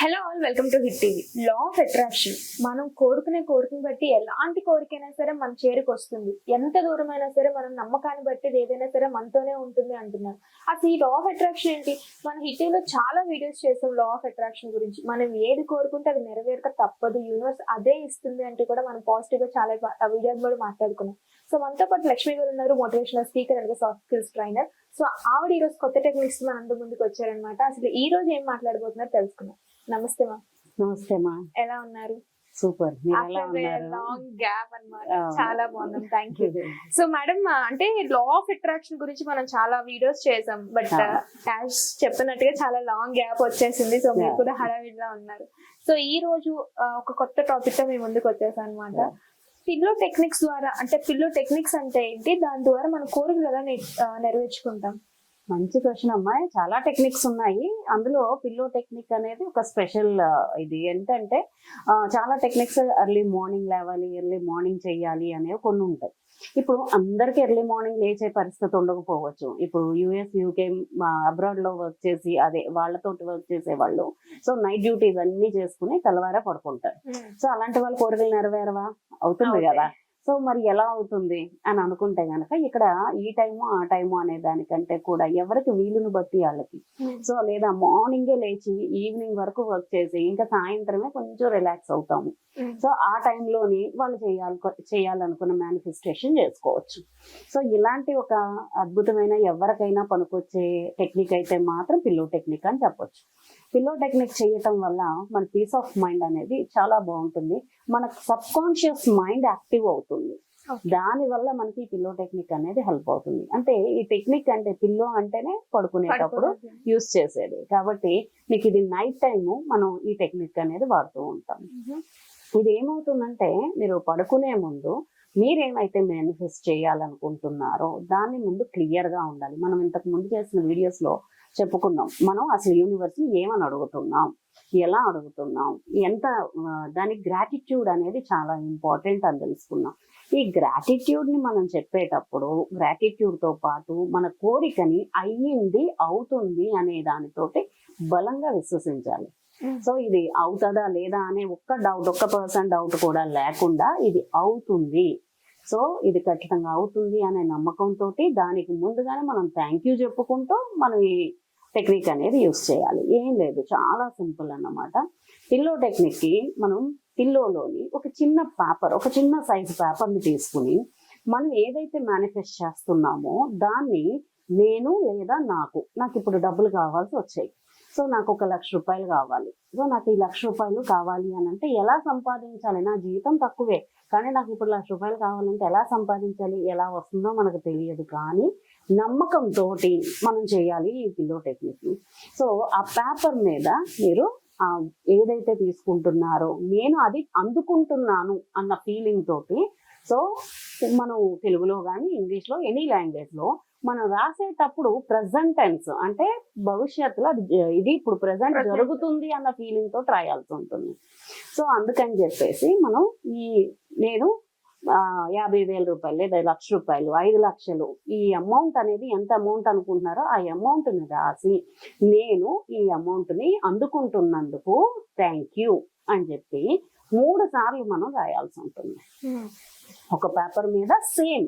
Hello all, welcome to hit TV. Law of attraction. మనం కోరుకునే కోరికను బట్టి ఎలాంటి కోరికైనా సరే మన చేరుకు వస్తుంది. ఎంత దూరమైనా సరే మనం నమ్మకాన్ని బట్టి ఏదైనా సరే మనతోనే ఉంటుంది అంటున్నారు. అసలు ఈ లా ఆఫ్ అట్రాక్షన్ ఏంటి? మన హిట్ టీవీలో చాలా వీడియోస్ చేస్తాం లా ఆఫ్ అట్రాక్షన్ గురించి. మనం ఏది కోరుకుంటే అది నెరవేరక తప్పదు, యూనివర్స్ అదే ఇస్తుంది అంటే కూడా మనం పాజిటివ్ గా చాలా వీడియోస్ కూడా మాట్లాడుకున్నాం. సో మనతో పాటు లక్ష్మి గారు ఉన్నారు, మోటివేషనల్ స్పీకర్ అలాగే సాఫ్ట్ స్కిల్స్ ట్రైనర్. సో ఆవిడ ఈ రోజు కొత్త టెక్నిక్స్ మన అందరి ముందుకు వచ్చారనమాట. అసలు ఈ రోజు ఏం మాట్లాడబోతున్నారు తెలుసుకుందాం. నమస్తే మా. నమస్తే మా. ఎలా ఉన్నారు? సూపర్. లాంగ్ గ్యాప్ అన్నమాట. చాలా బాగున్నాం, థ్యాంక్ యూ. సో మేడం, అంటే లా ఆఫ్ అట్రాక్షన్ గురించి మనం చాలా వీడియోస్ చేసాం, బట్ యాజ్ చెప్పినట్టుగా చాలా లాంగ్ గ్యాప్ వచ్చేసింది. సో మీరు కూడా హడావిడిలా ఉన్నారు. సో ఈ రోజు ఒక కొత్త టాపిక్ తో మేము ముందుకు వచ్చేసాం అనమాట. పిల్లో టెక్నిక్స్ ద్వారా, అంటే పిల్లో టెక్నిక్స్ అంటే ఏంటి, దాని ద్వారా మన కోరికలు ఎలా నెరవేర్చుకుంటాం? మంచి క్వశ్చన్ అమ్మాయి. చాలా టెక్నిక్స్ ఉన్నాయి, అందులో పిల్లో టెక్నిక్ అనేది ఒక స్పెషల్. ఇది ఏంటంటే చాలా టెక్నిక్స్ ఎర్లీ మార్నింగ్ లేవాలి, ఎర్లీ మార్నింగ్ చెయ్యాలి అనేవి కొన్ని ఉంటాయి. ఇప్పుడు అందరికి ఎర్లీ మార్నింగ్ లేచే పరిస్థితి ఉండకపోవచ్చు. ఇప్పుడు యుఎస్, యూకే, అబ్రాడ్ లో వర్క్ చేసి అదే వాళ్ళతోటి వర్క్ చేసే వాళ్ళు సో నైట్ డ్యూటీస్ అన్ని చేసుకుని తెల్లవారే పడుకుంటారు. సో అలాంటి వాళ్ళ కోరికలు నెరవేరవా? అవుతుంది కదా. సో మరి ఎలా అవుతుంది అని అనుకుంటే గనక ఇక్కడ ఈ టైము ఆ టైము అనే దానికంటే కూడా ఎవరికి వీలును బట్టి వాళ్ళకి. సో లేదా మార్నింగే లేచి ఈవినింగ్ వరకు వర్క్ చేసి ఇంకా సాయంత్రమే కొంచెం రిలాక్స్ అవుతాము. సో ఆ టైంలోని వాళ్ళు చేయాలనుకున్న మేనిఫెస్టేషన్ చేసుకోవచ్చు. సో ఇలాంటి ఒక అద్భుతమైన ఎవరికైనా పనికొచ్చే టెక్నిక్ అయితే మాత్రం పిల్లో టెక్నిక్ అని చెప్పొచ్చు. పిల్లో టెక్నిక్ చేయటం వల్ల మన పీస్ ఆఫ్ మైండ్ అనేది చాలా బాగుంటుంది. మన సబ్ కాన్షియస్ మైండ్ యాక్టివ్ అవుతుంది. దాని వల్ల మనకి పిల్లో టెక్నిక్ అనేది హెల్ప్ అవుతుంది. అంటే ఈ టెక్నిక్ అంటే పిల్లో అంటేనే పడుకునేటప్పుడు యూస్ చేసేది కాబట్టి మీకు ఇది నైట్ టైము మనం ఈ టెక్నిక్ అనేది వాడుతూ ఉంటాం. ఇది ఏమవుతుందంటే మీరు పడుకునే ముందు మీరేమైతే మేనిఫెస్ట్ చేయాలనుకుంటున్నారో దాన్ని ముందు క్లియర్ గా ఉండాలి. మనం ఇంతకు ముందు చేసిన వీడియోస్ లో చెప్పుకున్నాం, మనం అసలు యూనివర్స్ ఏమని అడుగుతున్నాం, ఎలా అడుగుతున్నాం, ఎంత దాని గ్రాటిట్యూడ్ అనేది చాలా ఇంపార్టెంట్ అని తెలుసుకున్నాం. ఈ గ్రాటిట్యూడ్ ని మనం చెప్పేటప్పుడు గ్రాటిట్యూడ్ తో పాటు మన కోరికని అయ్యింది, అవుతుంది అనే దానితోటి బలంగా విశ్వసించాలి. సో ఇది అవుతుందా లేదా అనే ఒక్క % డౌట్ కూడా లేకుండా ఇది అవుతుంది, సో ఇది ఖచ్చితంగా అవుతుంది అనే నమ్మకంతో దానికి ముందుగానే మనం థ్యాంక్ యూ చెప్పుకుంటూ మనం ఈ టెక్నిక్ అనేది యూస్ చేయాలి. ఏం లేదు, చాలా సింపుల్ అన్నమాట. పిల్లో టెక్నిక్ కి మనం పిల్లోలోని ఒక చిన్న పేపర్, ఒక చిన్న సైజు పేపర్ని తీసుకుని మనం ఏదైతే మేనిఫెస్ట్ చేస్తున్నామో దాన్ని నేను లేదా నాకు ఇప్పుడు డబ్బులు కావాల్సి వచ్చాయి. సో నాకు 1,00,000 రూపాయలు కావాలి. సో నాకు ఈ 1,00,000 రూపాయలు కావాలి అని అంటే ఎలా సంపాదించాలి? నా జీతం తక్కువే కానీ నాకు ఇప్పుడు 1,00,000 రూపాయలు కావాలంటే ఎలా సంపాదించాలి? ఎలా వస్తుందో మనకు తెలియదు, కానీ నమ్మకంతో మనం చేయాలి ఈ పిల్లో టెక్నిక్. సో ఆ పేపర్ మీద మీరు ఏదైతే తీసుకుంటున్నారో నేను అది అందుకుంటున్నాను అన్న ఫీలింగ్ తోటి, సో మనం తెలుగులో కానీ ఇంగ్లీష్లో ఎనీ లాంగ్వేజ్ లో మనం రాసేటప్పుడు ప్రెసెంట్ టెన్స్ అంటే భవిష్యత్తులో ఇది ఇప్పుడు ప్రెసెంట్ జరుగుతుంది అన్న ఫీలింగ్ తోటి రాయాల్సి ఉంటుంది. సో అందుకని చెప్పేసి మనం నేను 50,000 రూపాయలు లేదా 1,00,000 రూపాయలు, 5 లక్షలు, ఈ అమౌంట్ అనేది ఎంత అమౌంట్ అనుకుంటున్నారో ఆ అమౌంట్ ని రాసి నేను ఈ అమౌంట్ ని అందుకుంటున్నందుకు థ్యాంక్ యూ అని చెప్పి 3 సార్లు మనం రాయాల్సి ఉంటుంది ఒక పేపర్ మీద. సేమ్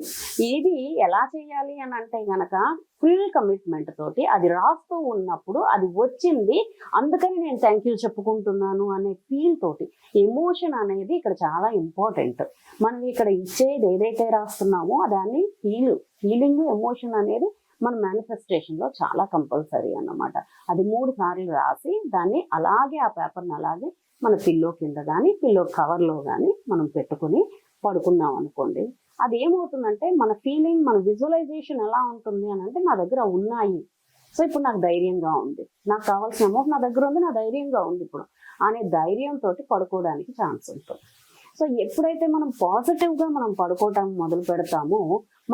ఇది ఎలా చేయాలి అని అంటే గనక ఫుల్ కమిట్మెంట్ తోటి అది రాస్తూ ఉన్నప్పుడు అది వచ్చింది అందుకని నేను థ్యాంక్ యూ చెప్పుకుంటున్నాను అనే ఫీల్ తోటి. ఎమోషన్ అనేది ఇక్కడ చాలా ఇంపార్టెంట్. మనం ఇక్కడ ఇచ్చేది ఏదైతే రాస్తున్నామో దాన్ని ఫీలింగ్, ఎమోషన్ అనేది మన మేనిఫెస్టేషన్ లో చాలా కంపల్సరీ అన్నమాట. అది 3 సార్లు రాసి దాన్ని అలాగే ఆ పేపర్ని అలాగే మన పిల్లో కింద కానీ పిల్లో కవర్ లో కానీ మనం పెట్టుకుని పడుకున్నాం అనుకోండి, అది ఏమవుతుందంటే మన ఫీలింగ్, మన విజువలైజేషన్ ఎలా ఉంటుంది అని అంటే నా దగ్గర ఉన్నాయి, సో ఇప్పుడు నాకు ధైర్యంగా ఉంది, నాకు కావాల్సిన అమౌంట్ నా దగ్గర ఉంది, నా ధైర్యంగా ఉంది ఇప్పుడు అనే ధైర్యంతో పడుకోవడానికి ఛాన్స్ ఉంటుంది. సో ఎప్పుడైతే మనం పాజిటివ్ గా మనం పడుకోవటం మొదలు పెడతామో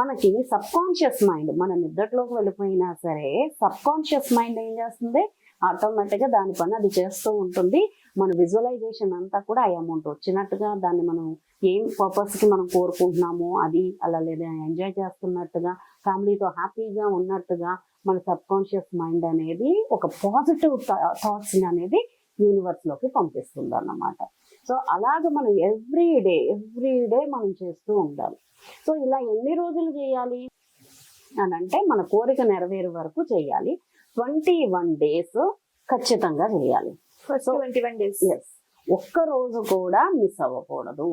మనకి సబ్ కాన్షియస్ మైండ్, మన నిద్రలోకి వెళ్ళిపోయినా సరే సబ్ కాన్షియస్ మైండ్ ఏం చేస్తుంది, ఆటోమేటిక్గా దాని పని అది చేస్తూ ఉంటుంది. మన విజువలైజేషన్ అంతా కూడా ఆ అమౌంట్ వచ్చినట్టుగా, దాన్ని మనం ఏం పర్పస్కి మనం కోరుకుంటున్నామో అది అలా లేదా ఎంజాయ్ చేస్తున్నట్టుగా, ఫ్యామిలీతో హ్యాపీగా ఉన్నట్టుగా మన సబ్ కాన్షియస్ మైండ్ అనేది ఒక పాజిటివ్ థాట్స్ అనేది యూనివర్స్ లోకి పంపిస్తుంది అన్నమాట. సో అలాగ మనం ఎవ్రీ డే మనం చేస్తూ ఉండాలి. సో ఇలా ఎన్ని రోజులు చేయాలి అని అంటే మన కోరిక నెరవేరే వరకు చేయాలి. 21 days ఖచ్చితంగా చేయాలి. First 21 days. ఎస్, ఒక్క రోజు కూడా మిస్ అవ్వకూడదు.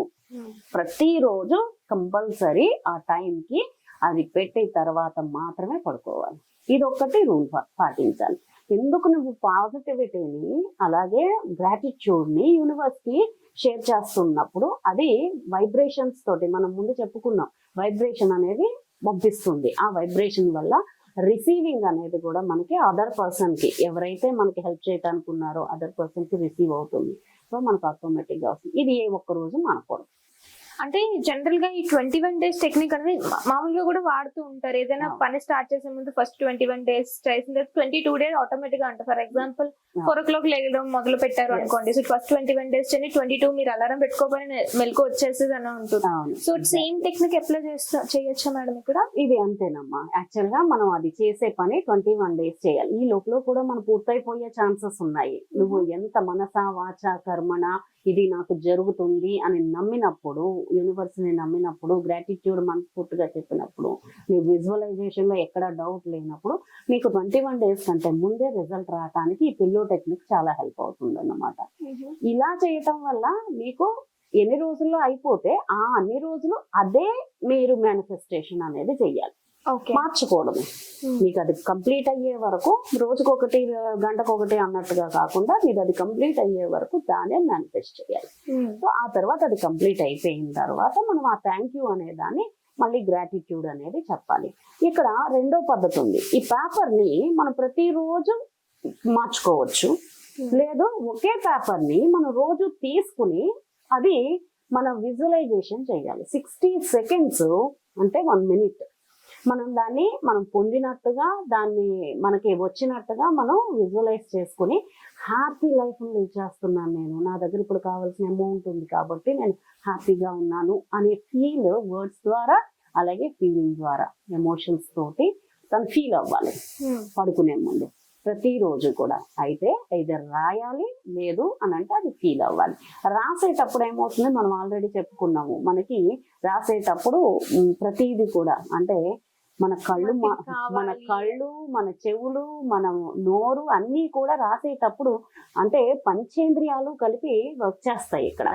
ప్రతిరోజు కంపల్సరీ ఆ టైంకి అది పెట్టిన తర్వాత మాత్రమే పడుకోవాలి. ఇది ఒక్కటి రూల్ పాటించాలి. ఎందుకు నువ్వు పాజిటివిటీని అలాగే గ్రాటిట్యూడ్ని యూనివర్స్కి షేర్ చేస్తున్నప్పుడు అది వైబ్రేషన్స్ తోటి మనం ముందు చెప్పుకున్నాం, వైబ్రేషన్ అనేది పంపిస్తుంది. ఆ వైబ్రేషన్ వల్ల రిసీవింగ్ అనేది కూడా మనకి అదర్ పర్సన్ కి, ఎవరైతే మనకి హెల్ప్ చేయడానికి ఉన్నారో అదర్ పర్సన్ కి రిసీవ్ అవుతుంది. సో మనకు ఆటోమేటిక్ గా వస్తుంది. ఇది ఏ ఒక్క రోజు మనకూడదు. అంటే జనరల్ గా ఈ 21 days టెక్నిక్ అనేది మామూలుగా కూడా వాడుతూ ఉంటారు. ఏదైనా పని స్టార్ట్ చేసే ముందు ఫస్ట్ 21 days చేసిన తర్వాత 22 days ఆటోమేటిక్ గా అంటారు. ఫర్ ఎగ్జాంపుల్ 4 o'clock లేయడం మొదలు పెట్టారు అనుకోండి, సో ఫస్ట్ 21 days చేయండి, 22 మీరు అలారం పెట్టుకోకపోయినా మెలకు వచ్చేసేది అని ఉంటుంది. సో సేమ్ టెక్నిక్ అప్లై చేయొచ్చా మేడం ఇక్కడ? ఇది అంతేనమ్మా. యాక్చువల్ గా మనం అది చేసే పని 21 days చేయాలి. ఈ లోపల కూడా మనం పూర్తయిపోయే ఛాన్సెస్ ఉన్నాయి. నువ్వు ఎంత మనస వాచ కర్మణ ఇది నాకు జరుగుతుంది అని నమ్మినప్పుడు, యూనివర్స్ ని నమ్మినప్పుడు, గ్రాటిట్యూడ్ మనస్ఫూర్తిగా చెప్పినప్పుడు, నీ విజువలైజేషన్ లో ఎక్కడ డౌట్ లేనప్పుడు మీకు 21 days కంటే ముందే రిజల్ట్ రావడానికి ఈ పిల్లో టెక్నిక్ చాలా హెల్ప్ అవుతుంది అన్నమాట. ఇలా చేయటం వల్ల మీకు ఎన్ని రోజుల్లో అయిపోతే ఆ అన్ని రోజులు అదే మీరు మేనిఫెస్టేషన్ అనేది చెయ్యాలి, మార్చకూడదు. మీకు అది కంప్లీట్ అయ్యే వరకు రోజుకొకటి గంటకొకటి అన్నట్టుగా కాకుండా మీరు అది కంప్లీట్ అయ్యే వరకు దానే మేనిఫెస్ట్ చేయాలి. సో ఆ తర్వాత అది కంప్లీట్ అయిపోయిన తర్వాత మనం ఆ థ్యాంక్ యూ అనే దాన్ని మళ్ళీ గ్రాటిట్యూడ్ అనేది చెప్పాలి. ఇక్కడ రెండో పద్ధతి ఉంది. ఈ పేపర్ ని మనం ప్రతిరోజు మార్చుకోవచ్చు, లేదు ఒకే పేపర్ ని మనం రోజు తీసుకుని అది మనం విజువలైజేషన్ చేయాలి. 60 seconds అంటే 1 minute మనం పొందినట్టుగా దాన్ని మనకి వచ్చినట్టుగా మనం విజువలైజ్ చేసుకుని హ్యాపీ లైఫ్ లీడ్ చేస్తున్నాను, నేను నా దగ్గర ఇప్పుడు కావాల్సిన అమౌంట్ ఉంది కాబట్టి నేను హ్యాపీగా ఉన్నాను అనే ఫీల్ వర్డ్స్ ద్వారా అలాగే ఫీలింగ్ ద్వారా ఎమోషన్స్ తోటి తను ఫీల్ అవ్వాలి పడుకునే ముందు ప్రతిరోజు కూడా. అయితే ఇద్దరు రాయాలి, లేదు అని అంటే అది ఫీల్ అవ్వాలి. రాసేటప్పుడు ఏమవుతుంది మనం ఆల్రెడీ చెప్పుకున్నాము, మనకి రాసేటప్పుడు ప్రతిదీ కూడా అంటే మన కళ్ళు మన చెవులు మన నోరు అన్నీ కూడా రాసేటప్పుడు అంటే పంచేంద్రియాలు కలిపి వర్క్ చేస్తాయి. ఇక్కడ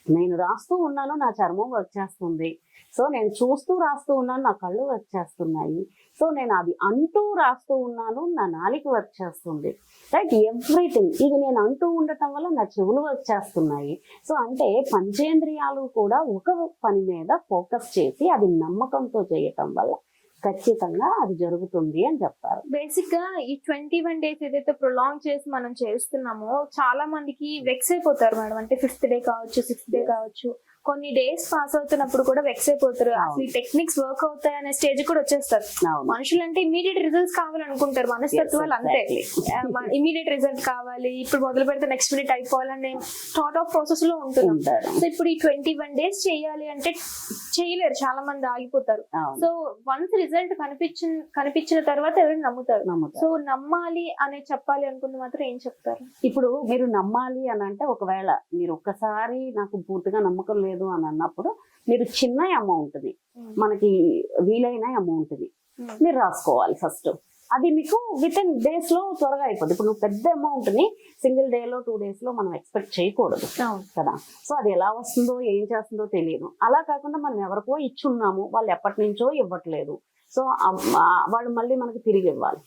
నేను రాస్తూ ఉన్నాను, నా చర్మం వర్క్ చేస్తుంది. సో నేను చూస్తూ రాస్తూ ఉన్నాను, నా కళ్ళు వర్క్ చేస్తున్నాయి. సో నేను అది అంటూ రాస్తూ ఉన్నాను, నా నాలిక వర్క్ చేస్తుంది. Right, everything. ఇది నేను అంటూ ఉండటం వల్ల నా చెవులు వర్క్ చేస్తున్నాయి. సో అంటే పంచేంద్రియాలు కూడా ఒక పని మీద ఫోకస్ చేసి అది నమ్మకంతో చేయటం వల్ల ఖచ్చితంగా అది జరుగుతుంది అని చెప్తారు. బేసిక్ గా ఈ 21 days ఏదైతే ప్రొలాంగ్ చేసి మనం చేస్తున్నామో చాలా మందికి వెక్స్ అయిపోతారు మేడం. అంటే 5th day కావచ్చు, 6th day కావచ్చు, కొన్ని డేస్ పాస్ అవుతున్నప్పుడు కూడా వెక్స్ అయిపోతారు. అసలు ఈ టెక్నిక్స్ వర్క్ అవుతాయి అనే స్టేజ్ కూడా వచ్చేస్తారు. మనుషులు అంటే ఇమీడియట్ రిజల్ట్స్ కావాలనుకుంటారు, మనస్తత్వాలు అంతే. ఇమీడియట్ రిజల్ట్ కావాలి, ఇప్పుడు మొదలు పెడితే నెక్స్ట్ మినిట్ అయిపోవాలనే థాట్ ఆఫ్ ప్రాసెస్ లో ఉంటున్నారు. సో ఇప్పుడు ఈ 21 days చేయాలి అంటే చేయలేరు, చాలా మంది ఆగిపోతారు. సో వన్స్ రిజల్ట్ కనిపించిన తర్వాత ఎవరైనా నమ్ముతారు. సో నమ్మాలి అనే చెప్పాలి అనుకుంటే మాత్రం ఏం చెప్తారు? ఇప్పుడు మీరు నమ్మాలి అని అంటే ఒకవేళ మీరు ఒక్కసారి నాకు పూర్తిగా నమ్మకం లేదు అని అన్నప్పుడు మీరు చిన్న అమౌంట్ ని మనకి వీలైన అమౌంట్ ని మీరు రాసుకోవాలి ఫస్ట్. అది మీకు వితిన్ డేస్ లో త్వరగా అయిపోతుంది. ఇప్పుడు నువ్వు పెద్ద అమౌంట్ ని సింగిల్ డే లో 2 days లో మనం ఎక్స్పెక్ట్ చేయకూడదు కదా. సో అది ఎలా వస్తుందో ఏం చేస్తుందో తెలియదు. అలా కాకుండా మనం ఎవరికో ఇచ్చున్నాము, వాళ్ళు ఎప్పటి నుంచో ఇవ్వట్లేదు, సో వాళ్ళు మళ్ళీ మనకి తిరిగి ఇవ్వాలి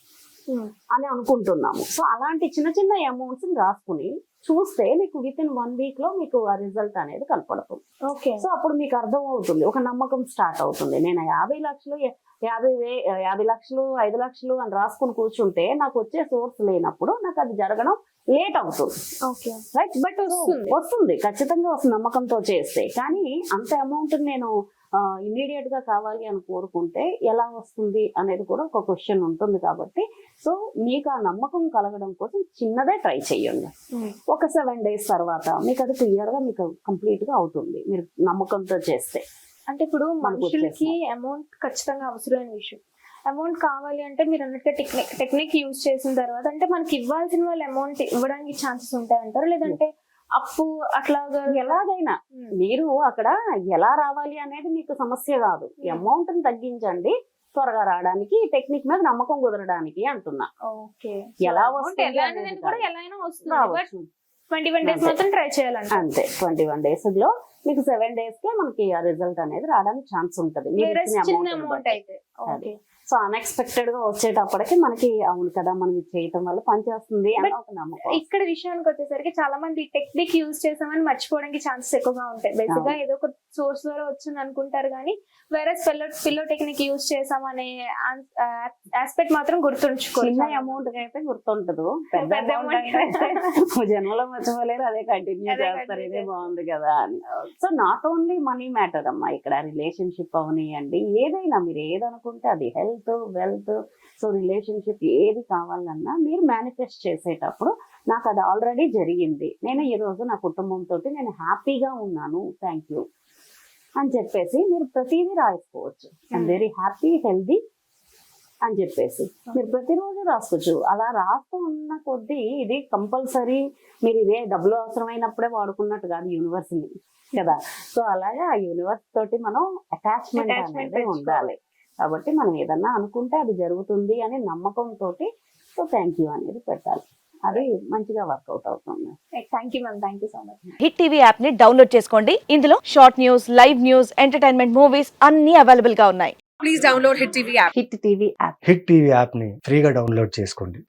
అని అనుకుంటున్నాము. సో అలాంటి చిన్న చిన్న అమౌంట్స్ రాసుకుని చూస్తే మీకు వితిన్ 1 week లో మీకు ఆ రిజల్ట్ అనేది కనపడుతుంది. సో అప్పుడు మీకు అర్థం అవుతుంది, ఒక నమ్మకం స్టార్ట్ అవుతుంది. నేను 50 లక్షలు 50 లక్షలు 5 లక్షలు అని రాసుకుని కూర్చుంటే నాకు వచ్చే సోర్స్ లేనప్పుడు నాకు అది జరగడం లేట్ అవుతుంది. రైట్, బట్ వస్తుంది ఖచ్చితంగా వస్తుంది నమ్మకంతో చేస్తే. కానీ అంత అమౌంట్ నేను ఇమీడియట్ గా కావాలి అని కోరుకుంటే ఎలా వస్తుంది అనేది కూడా ఒక క్వశ్చన్ ఉంటుంది. కాబట్టి సో మీకు ఆ నమ్మకం కలగడం కోసం చిన్నదే ట్రై చేయండి. ఒక 7 days తర్వాత మీకు అది క్లియర్ గా మీకు కంప్లీట్ గా అవుతుంది మీరు నమ్మకంతో చేస్తే. అంటే ఇప్పుడు మనుషులకి అమౌంట్ ఖచ్చితంగా అవసరమైన విషయం. అమౌంట్ కావాలి అంటే మీరు అన్నట్టుగా టెక్నిక్ యూజ్ చేసిన తర్వాత అంటే మనకి ఇవ్వాల్సిన వాళ్ళు అమౌంట్ ఇవ్వడానికి ఛాన్సెస్ ఉంటాయంటారు, లేదంటే అప్పు అట్లాగా ఎలాగైనా మీరు అక్కడ ఎలా రావాలి అనేది మీకు సమస్య కాదు. అమౌంట్ ని తగ్గించండి త్వరగా రావడానికి, ఈ టెక్నిక్ మీద నమ్మకం కుదరడానికి అంటున్నా. ఓకే, ఎలా అమౌంట్ వస్తుంది ఎలా అనేది అనేది కూడా కాదు. ఎలా అయినా వస్తుంది, రావచ్చు 21 days అంతే. మాత్రం ట్రై చేయాలంట. అంతే 21 days లో మీకు 7 days కే మనకి ఆ రిజల్ట్ అనేది రావడానికి ఛాన్స్ ఉంటుంది. మీరు వేరే ఇచ్చిన చిన్న amount ని అమౌంట్ బట్టి. అయితే. ఓకే, సో అన్ఎక్స్పెక్టెడ్ గా వచ్చేటప్పటికి మనకి అవును కదా మనం ఇది చేయటం వల్ల పనిచేస్తుంది అని ఒక నమ్మకం. ఇక్కడ విషయానికి వచ్చేసరికి చాలా మంది టెక్నిక్ యూజ్ చేసామని మర్చిపోవడానికి ఛాన్సెస్ ఎక్కువగా ఉంటాయి. బేసిక్ గా ఏదో ఒక సోర్స్ ద్వారా వచ్చింది అనుకుంటారు కానీ వేరే పిల్లో టెక్నిక్ యూజ్ చేసామనే ఆస్పెక్ట్ మాత్రం గుర్తుంచుకోవాలి. చిన్న అమౌంట్ అయితే గుర్తుంటదు, పెద్ద పెద్ద అమౌంట్ amount అయితే జనంలో మర్చిపోలేరు, అదే కంటిన్యూ అదే చేస్తారు, continue ఇదే చేస్తారు. బాగుంది కదా అని. So not only money matter అమ్మా, ఇక్కడ రిలేషన్షిప్ అవనియండి, ఏదైనా మీరు ఏదనుకుంటే అది హెల్త్ వెల్త్, సో రిలేషన్షిప్ ఏది కావాలన్నా మీరు మేనిఫెస్ట్ చేసేటప్పుడు నాకు అది ఆల్రెడీ జరిగింది, నేను ఈ రోజు నా కుటుంబంతో నేను హ్యాపీగా ఉన్నాను, థ్యాంక్ యూ అని చెప్పేసి మీరు ప్రతిదీ రాసుకోవచ్చు. ఐఎమ్ వెరీ హ్యాపీ హెల్దీ అని చెప్పేసి మీరు ప్రతిరోజు రాసుకోవచ్చు. అలా రాస్తూ ఉన్న కొద్దీ ఇది కంపల్సరీ మీరు ఇదే డబ్బులు అవసరమైనప్పుడే వాడుకున్నట్టు కాదు, యూనివర్స్ని కదా. సో అలాగే ఆ యూనివర్స్ తోటి మనం అటాచ్మెంట్ అనేది ఉండాలి. కాబట్టి మనం ఏదన్నా అనుకుంటే అది జరుగుతుంది అని నమ్మకంతో సో థ్యాంక్ యూ అనేది పెట్టాలి. అది మంచిగా వర్కౌట్ అవుతుంది. Thank you ma'am, thank you so much. Hit TV app ని డౌన్లోడ్ చేసుకోండి. ఇందులో short news, live news, entertainment movies అన్ని అవైలబుల్ గా ఉన్నాయి. Please download Hit TV app. Hit TV app. Hit TV యాప్ని ఫ్రీగా డౌన్లోడ్ చేసుకోండి.